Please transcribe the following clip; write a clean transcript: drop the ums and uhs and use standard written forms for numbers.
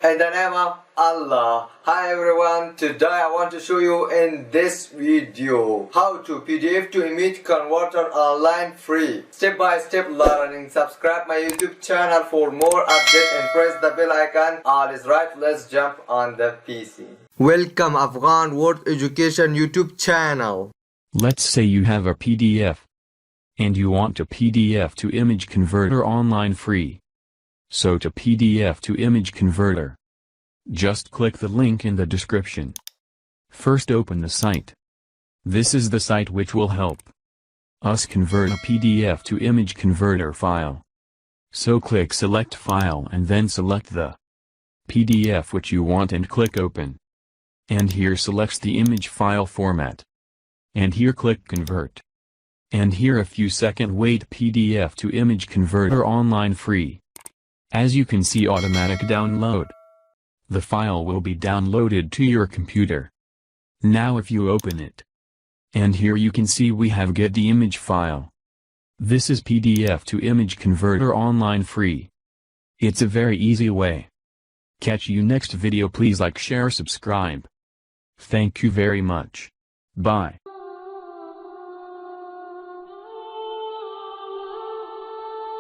In the name of Allah. Hi everyone, today I want to show you in this video how to PDF to image converter online free. Step by step learning. Subscribe my YouTube channel for more updates and press the bell icon. All is right, let's jump on the PC. Welcome Afghan Word Education YouTube channel. Let's say you have a PDF and you want a PDF to image converter online free. So to PDF to image converter, just click the link in the description. First open the site. This is the site which will help us convert a PDF to image converter file. So click select file and then select the PDF which you want and click open. And here selects the image file format. And here click convert. And here a few second wait PDF to image converter online free. As you can see automatic download. The file will be downloaded to your computer. Now if you open it. And here you can see we have get the image file. This is PDF to image converter online free. It's a very easy way. Catch you next video, please like, share, subscribe. Thank you very much. Bye.